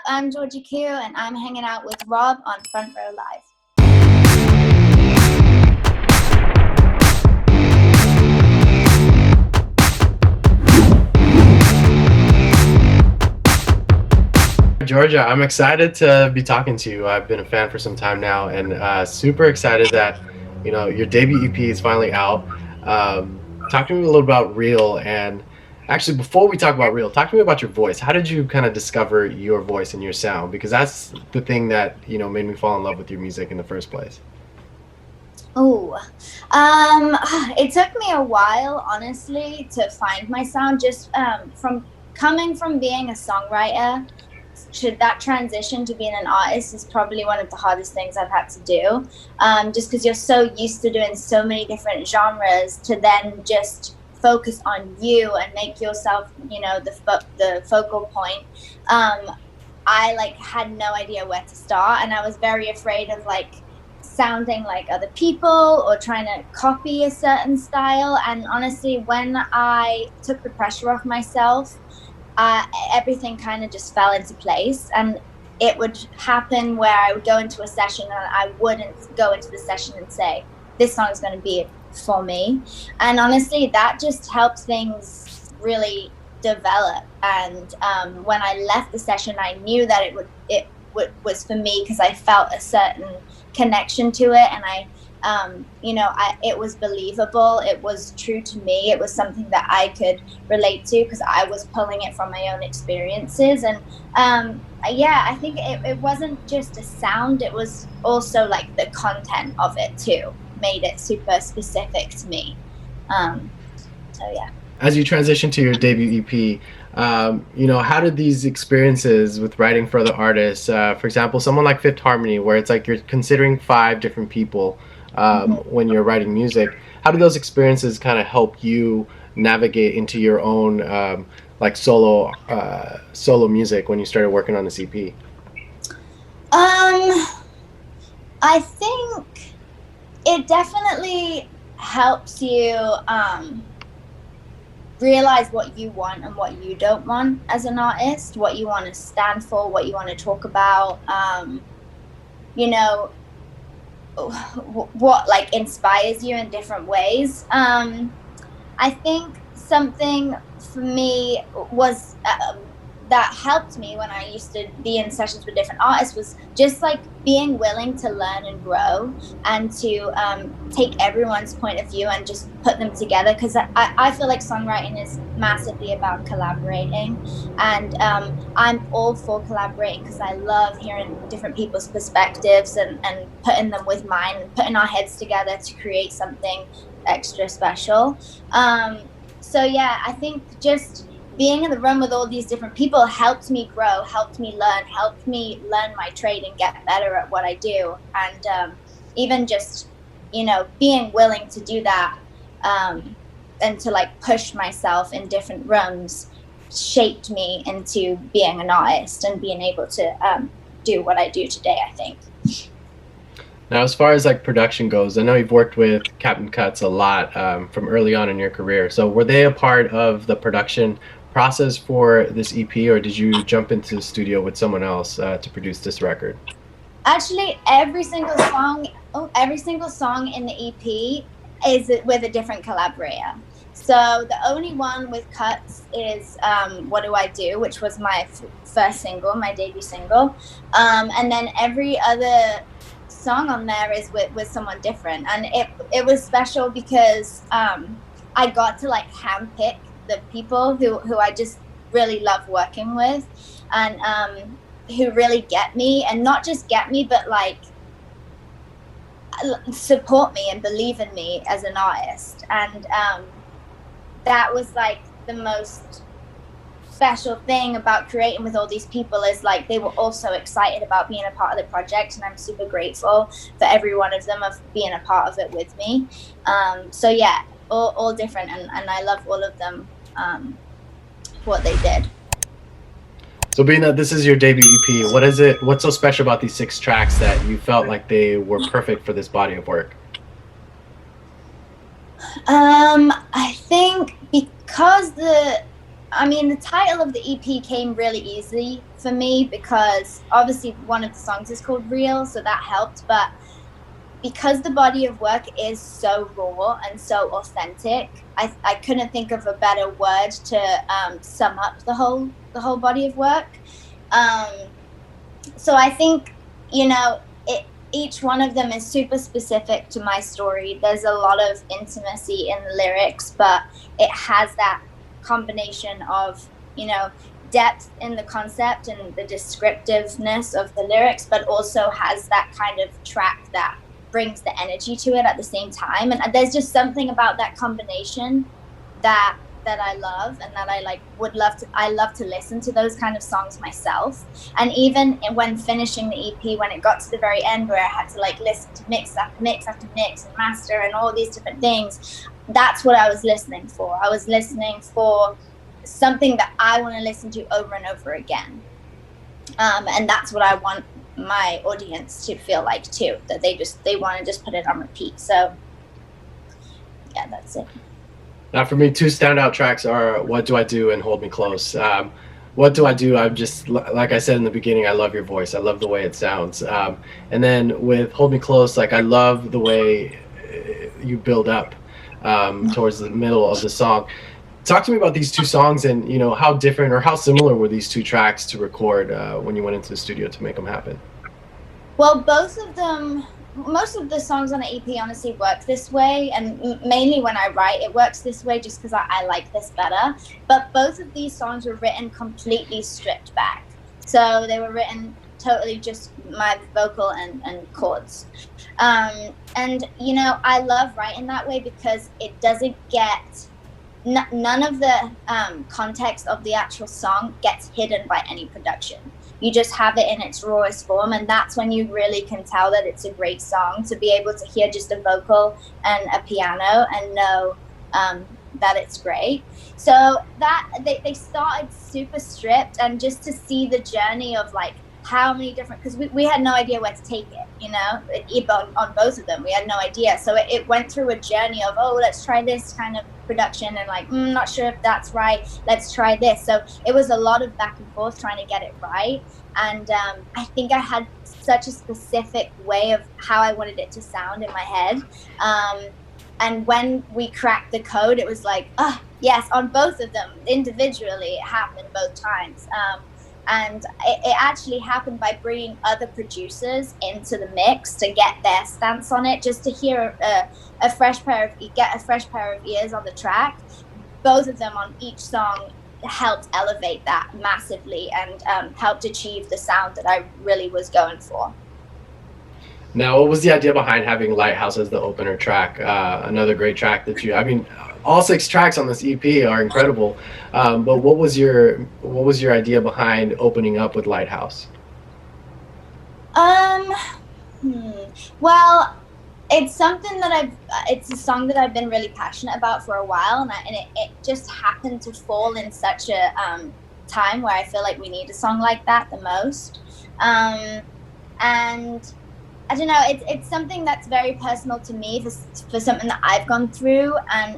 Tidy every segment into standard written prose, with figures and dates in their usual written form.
I'm Georgie Q, and I'm hanging out with Rob on Front Row Live. Georgia, I'm excited to be talking to you. I've been a fan for some time now, and super excited that your debut EP is finally out. Talk to me a little about Real, and actually, before we talk about Real, talk to me about your voice. How did you kind of discover your voice and your sound? Because that's the thing that made me fall in love with your music in the first place. Oh, it took me a while, honestly, to find my sound. Just from coming from being a songwriter, that transition to being an artist is probably one of the hardest things I've had to do. Just because you're so used to doing so many different genres, to then just focus on you and make yourself, the focal point. I had no idea where to start, and I was very afraid of sounding like other people or trying to copy a certain style. And honestly, when I took the pressure off myself, everything kind of just fell into place. And it would happen where I would go into a session and I wouldn't go into the session and say, this song is going to be for me. And honestly, that just helped things really develop. And when I left the session, I knew that it was for me, because I felt a certain connection to it, and it was believable. It was true to me. It was something that I could relate to, because I was pulling it from my own experiences. And I think it wasn't just a sound, it was also the content of it too made it super specific to me. As you transition to your debut EP, how did these experiences with writing for other artists, for example, someone like Fifth Harmony, where it's you're considering 5 different people when you're writing music, how do those experiences kind of help you navigate into your own solo music when you started working on this EP? I think it definitely helps you realize what you want and what you don't want as an artist, what you want to stand for, what you want to talk about, what inspires you in different ways. I think something for me was that helped me when I used to be in sessions with different artists was just being willing to learn and grow, and to take everyone's point of view and just put them together, because I feel like songwriting is massively about collaborating, and I'm all for collaborating, because I love hearing different people's perspectives and putting them with mine and putting our heads together to create something extra special. I think just being in the room with all these different people helped me grow, helped me learn my trade and get better at what I do. And even just, being willing to do that and to push myself in different rooms shaped me into being an artist and being able to do what I do today, I think. Now, as far as production goes, I know you've worked with Captain Cuts a lot from early on in your career. So were they a part of the production process for this EP, or did you jump into the studio with someone else to produce this record? Actually, every single song in the EP is with a different collaborator. So the only one with Cuts is What Do I Do, which was my first single, my debut single. And then every other song on there is with someone different. And it was special because I got to handpick the people who I just really love working with, and who really get me, and not just get me, but support me and believe in me as an artist. And that was the most special thing about creating with all these people, is they were also excited about being a part of the project, and I'm super grateful for every one of them of being a part of it with me. All different, and I love all of them, what they did. So being that this is your debut EP, what's so special about these 6 tracks that you felt like they were perfect for this body of work? I think because the I mean, the title of the EP came really easily for me because obviously one of the songs is called Real, so that helped. But because the body of work is so raw and so authentic, I couldn't think of a better word to sum up the whole body of work. Um, so I think, each one of them is super specific to my story. There's a lot of intimacy in the lyrics, but it has that combination of, depth in the concept and the descriptiveness of the lyrics, but also has that kind of track that brings the energy to it at the same time. And there's just something about that combination that I love, and that I like would love to I love to listen to those kind of songs myself. And even when finishing the EP, when it got to the very end where I had to like listen to mix after mix after mix and master and all these different things, that's what I was listening for. I was listening for something that I want to listen to over and over again. And that's what I want my audience to feel like too, that they want to just put it on repeat. So yeah, that's it. Now, for me, two standout tracks are "What Do I Do" and "Hold Me Close." "What Do I Do"? I'm just like I said in the beginning. I love your voice. I love the way it sounds. And then with "Hold Me Close," like I love the way you build up towards the middle of the song. Talk to me about these two songs, and how different or how similar were these two tracks to record when you went into the studio to make them happen. Well, both of them, most of the songs on the EP honestly work this way, and mainly when I write, it works this way just because I like this better. But both of these songs were written completely stripped back. So they were written totally just my vocal and chords. And, I love writing that way because it doesn't get, none of the context of the actual song gets hidden by any production. You just have it in its rawest form, and that's when you really can tell that it's a great song, to be able to hear just a vocal and a piano and know that it's great. So that they started super stripped, and just to see the journey of like how many different, because we had no idea where to take it, on both of them we had no idea. So it went through a journey of, oh, let's try this kind of production, and like, not sure if that's right, let's try this. So it was a lot of back and forth trying to get it right. And I think I had such a specific way of how I wanted it to sound in my head. And when we cracked the code, it was like, oh yes, on both of them individually, it happened both times. And it actually happened by bringing other producers into the mix to get their stance on it, just to hear a fresh pair of ears on the track. Both of them on each song helped elevate that massively, and helped achieve the sound that I really was going for. Now, what was the idea behind having "Lighthouse" as the opener track? Another great track I mean, all six tracks on this EP are incredible. But what was your idea behind opening up with "Lighthouse"? Well, it's something that it's a song that I've been really passionate about for a while, and it just happened to fall in such a time where I feel like we need a song like that the most. And I don't know, it's something that's very personal to me, for something that I've gone through. And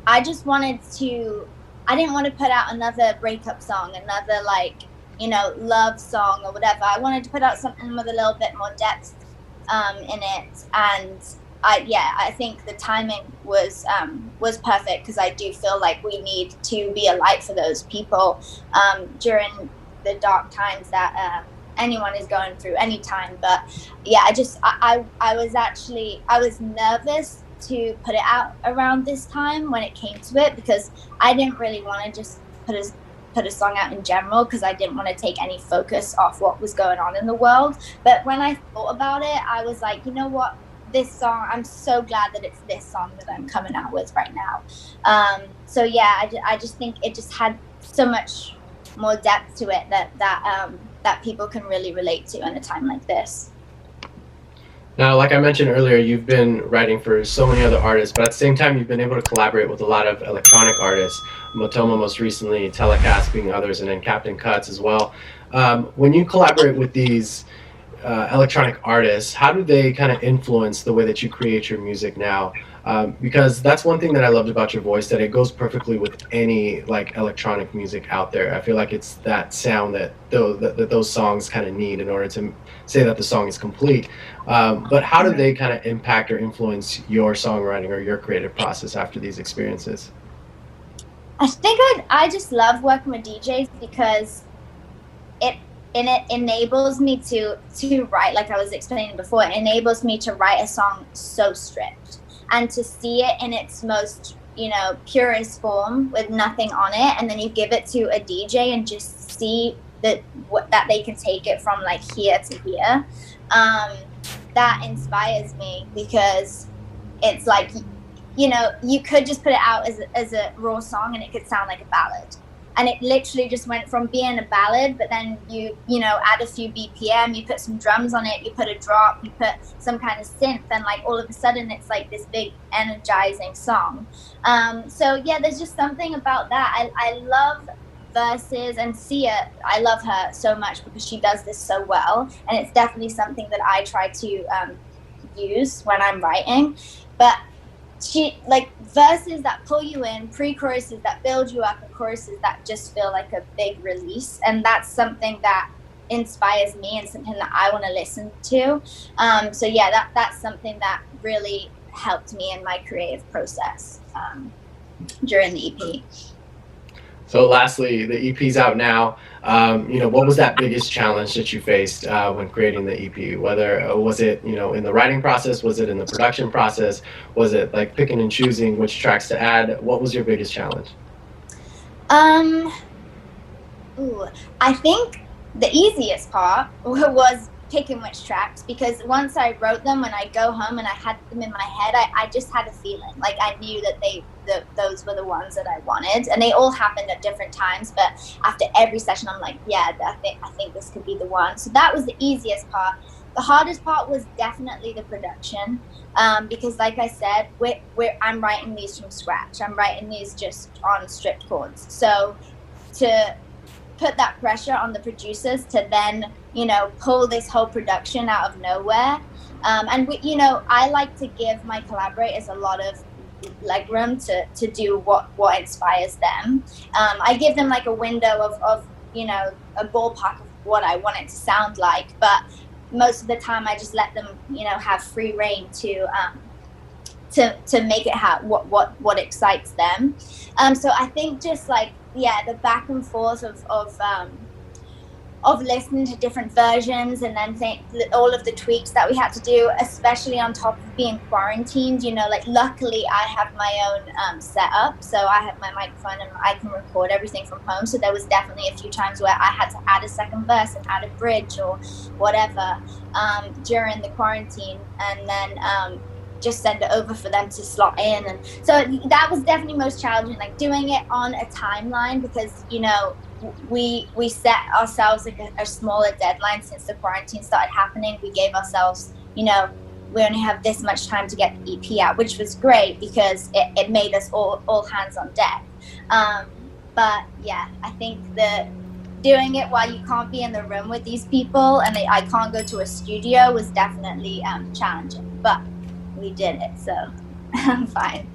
I just I didn't want to put out another breakup song, another love song or whatever. I wanted to put out something with a little bit more depth in it. And I think the timing was perfect, because I do feel like we need to be a light for those people during the dark times that anyone is going through anytime. But yeah, I was nervous to put it out around this time when it came to it, because I didn't really want to just put a song out in general, because I didn't want to take any focus off what was going on in the world. But when I thought about it, I was like, you know what, this song, I'm so glad that it's this song that I'm coming out with right now. So yeah, I just think it just had so much more depth to it that people can really relate to in a time like this. Now, like I mentioned earlier, you've been writing for so many other artists, but at the same time, you've been able to collaborate with a lot of electronic artists. Motoma most recently, Telecast being others, and then Captain Cuts as well. When you collaborate with these electronic artists, how do they kind of influence the way that you create your music now? because that's one thing that I loved about your voice, that it goes perfectly with any like electronic music out there. I feel like it's that sound that those songs kind of need in order to say that the song is complete. But how do they kind of impact or influence your songwriting or your creative process after these experiences? I think I just love working with DJs because it it enables me to write, like I was explaining before. It enables me to write a song so stripped and to see it in its most, purest form with nothing on it, and then you give it to a DJ and just see that they can take it from like here to here. um that inspires me because it's like, you could just put it out as a raw song and it could sound like a ballad. And it literally just went from being a ballad, but then you add a few BPM, you put some drums on it, you put a drop, you put some kind of synth, and like all of a sudden it's like this big energizing song. So yeah, there's just something about that. I love verses, and Sia, I love her so much because she does this so well, and it's definitely something that I try to use when I'm writing. But she like verses that pull you in, pre-choruses that build you up, and choruses that just feel like a big release, and that's something that inspires me and something that I want to listen to. So yeah, that's something that really helped me in my creative process during the EP. So, lastly, the EP's out now. What was that biggest challenge that you faced when creating the EP? Whether was it, in the writing process, was it in the production process, was it like picking and choosing which tracks to add? What was your biggest challenge? um Ooh, I think the easiest part was picking which tracks, because once I wrote them, when I go home and I had them in my head, I just had a feeling. Like I knew that those were the ones that I wanted, and they all happened at different times. But after every session, I'm like, yeah, I think this could be the one. So that was the easiest part. The hardest part was definitely the production, because, like I said, I'm writing these from scratch. I'm writing these just on stripped chords. So to put that pressure on the producers to then pull this whole production out of nowhere, and I like to give my collaborators a lot of leg room to do what inspires them. I give them like a window of a ballpark of what I want it to sound like, but most of the time I just let them have free reign to make it what excites them. So I think just like, yeah, the back and forth of listening to different versions, and then all of the tweaks that we had to do, especially on top of being quarantined. Like luckily I have my own setup, so I have my microphone and I can record everything from home. So there was definitely a few times where I had to add a second verse and add a bridge or whatever during the quarantine, and then just send it over for them to slot in. And so that was definitely most challenging, like doing it on a timeline, because we set ourselves like a smaller deadline. Since the quarantine started happening, we gave ourselves, we only have this much time to get the EP out, which was great because it made us all hands on deck. But yeah, I think that doing it while you can't be in the room with these people, and I can't go to a studio, was definitely challenging, but we did it, so I'm fine.